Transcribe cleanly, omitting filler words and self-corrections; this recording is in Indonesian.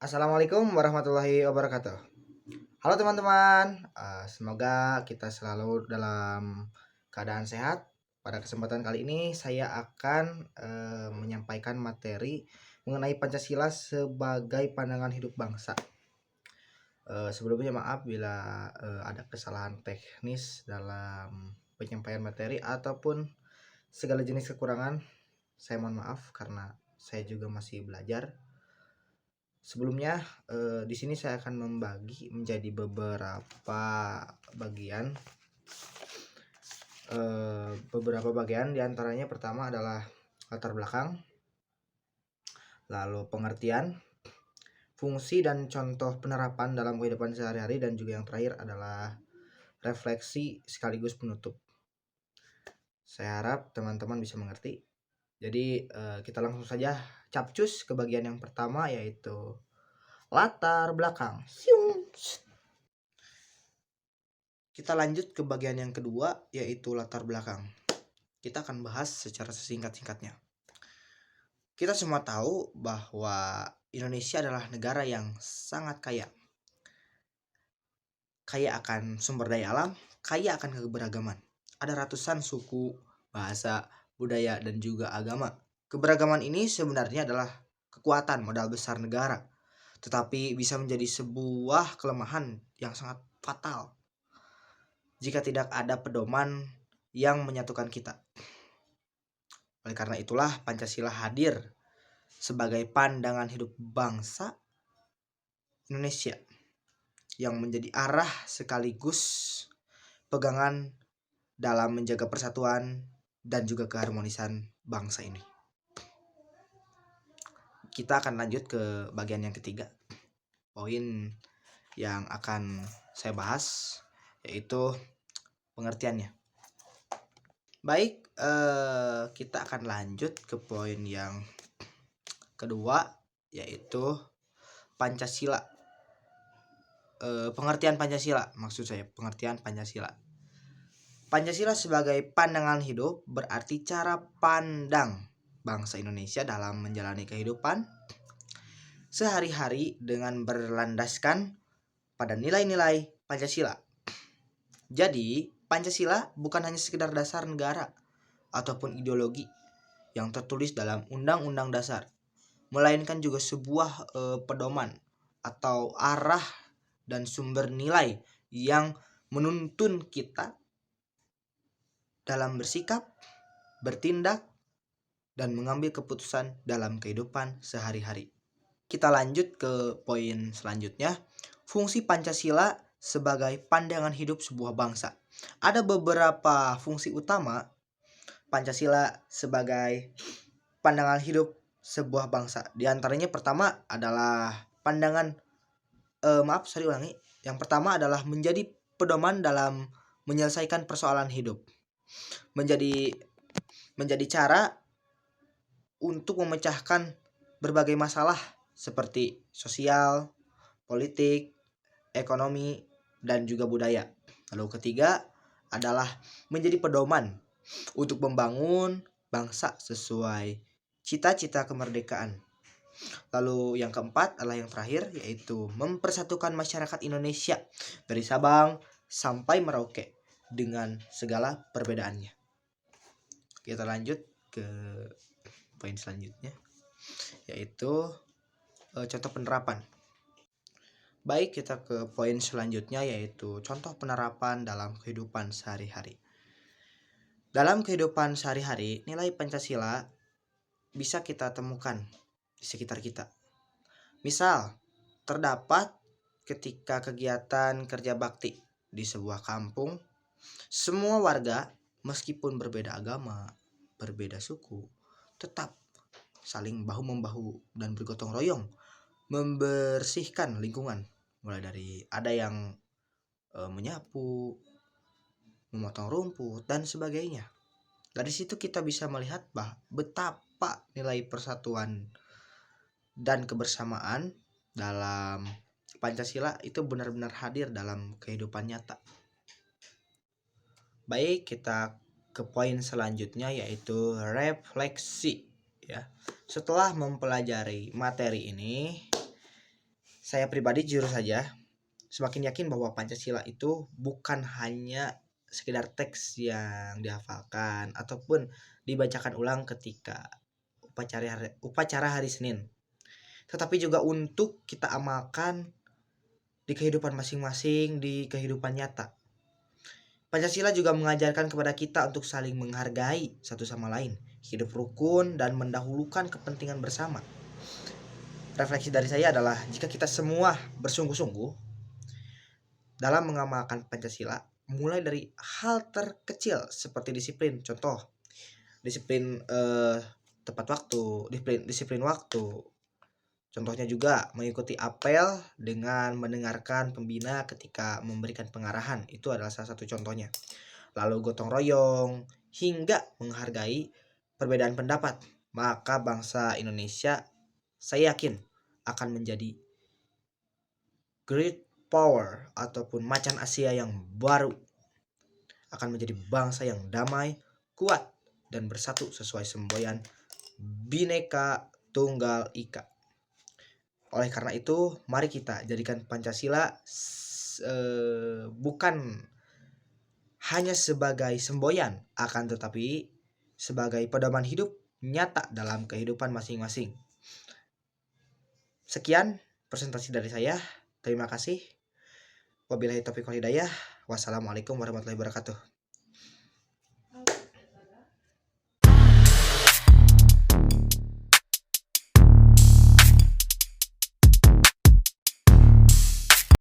Assalamualaikum warahmatullahi wabarakatuh. Halo teman-teman, semoga kita selalu dalam keadaan sehat. Pada kesempatan kali ini saya akan menyampaikan materi mengenai Pancasila sebagai pandangan hidup bangsa. Sebelumnya maaf bila ada kesalahan teknis dalam penyampaian materi ataupun segala jenis kekurangan. Saya mohon maaf karena saya juga masih belajar. Sebelumnya, di sini saya akan membagi menjadi beberapa bagian. Beberapa bagian diantaranya pertama adalah latar belakang, lalu pengertian, fungsi dan contoh penerapan dalam kehidupan sehari-hari, dan juga yang terakhir adalah refleksi sekaligus penutup. Saya harap teman-teman bisa mengerti. Jadi kita langsung saja capcus ke bagian yang pertama, yaitu latar belakang. Kita lanjut ke bagian yang kedua, yaitu latar belakang. Kita akan bahas secara sesingkat-singkatnya. Kita semua tahu bahwa Indonesia adalah negara yang sangat kaya. Kaya akan sumber daya alam, kaya akan keberagaman. Ada ratusan suku, bahasa, budaya, dan juga agama. Keberagaman ini sebenarnya adalah kekuatan modal besar negara, tetapi bisa menjadi sebuah kelemahan yang sangat fatal jika tidak ada pedoman yang menyatukan kita. Oleh karena itulah Pancasila hadir sebagai pandangan hidup bangsa Indonesia yang menjadi arah sekaligus pegangan dalam menjaga persatuan dan juga keharmonisan bangsa ini. Kita akan lanjut ke bagian yang ketiga. Poin yang akan saya bahas yaitu pengertiannya. Baik, kita akan lanjut ke poin yang kedua, yaitu Pancasila. Pengertian Pancasila, maksud saya pengertian Pancasila. Pancasila sebagai pandangan hidup berarti cara pandang bangsa Indonesia dalam menjalani kehidupan sehari-hari dengan berlandaskan pada nilai-nilai Pancasila. Jadi, Pancasila bukan hanya sekedar dasar negara ataupun ideologi yang tertulis dalam Undang-Undang Dasar, melainkan juga sebuah pedoman atau arah dan sumber nilai yang menuntun kita dalam bersikap, bertindak, dan mengambil keputusan dalam kehidupan sehari-hari. Kita lanjut ke poin selanjutnya, fungsi Pancasila sebagai pandangan hidup sebuah bangsa. Ada beberapa fungsi utama Pancasila sebagai pandangan hidup sebuah bangsa. Di antaranya pertama adalah Yang pertama adalah menjadi pedoman dalam menyelesaikan persoalan hidup. Menjadi cara untuk memecahkan berbagai masalah seperti sosial, politik, ekonomi, dan juga budaya. Lalu ketiga adalah menjadi pedoman untuk membangun bangsa sesuai cita-cita kemerdekaan. Lalu yang keempat adalah yang terakhir, yaitu mempersatukan masyarakat Indonesia dari Sabang sampai Merauke dengan segala perbedaannya. Kita lanjut ke poin selanjutnya, yaitu contoh penerapan. Baik, kita ke poin selanjutnya, yaitu contoh penerapan dalam kehidupan sehari-hari. Dalam kehidupan sehari-hari, nilai Pancasila bisa kita temukan di sekitar kita. Misal, terdapat ketika kegiatan kerja bakti di sebuah kampung, semua warga meskipun berbeda agama, berbeda suku, tetap saling bahu-membahu dan bergotong royong membersihkan lingkungan. Mulai dari ada yang menyapu, memotong rumput, dan sebagainya. Dari situ kita bisa melihat betapa nilai persatuan dan kebersamaan dalam Pancasila itu benar-benar hadir dalam kehidupan nyata. Baik, kita ke poin selanjutnya, yaitu refleksi. Ya, setelah mempelajari materi ini, Saya pribadi jujur saja semakin yakin bahwa Pancasila itu bukan hanya sekedar teks yang dihafalkan ataupun dibacakan ulang ketika upacara hari Senin, tetapi juga untuk kita amalkan di kehidupan masing-masing, di kehidupan nyata. Pancasila juga mengajarkan kepada kita untuk saling menghargai satu sama lain, hidup rukun dan mendahulukan kepentingan bersama. Refleksi dari saya adalah jika kita semua bersungguh-sungguh dalam mengamalkan Pancasila, mulai dari hal terkecil seperti disiplin, contoh disiplin tepat waktu, disiplin waktu. Contohnya juga mengikuti apel dengan mendengarkan pembina ketika memberikan pengarahan. Itu adalah salah satu contohnya. Lalu gotong royong hingga menghargai perbedaan pendapat. Maka bangsa Indonesia saya yakin akan menjadi great power ataupun macan Asia yang baru. Akan menjadi bangsa yang damai, kuat, dan bersatu sesuai semboyan Bhinneka Tunggal Ika. Oleh karena itu, mari kita jadikan Pancasila bukan hanya sebagai semboyan, akan tetapi sebagai pedoman hidup nyata dalam kehidupan masing-masing. Sekian presentasi dari saya. Terima kasih. Wabillahi taufiq wal hidayah. Wassalamualaikum warahmatullahi wabarakatuh.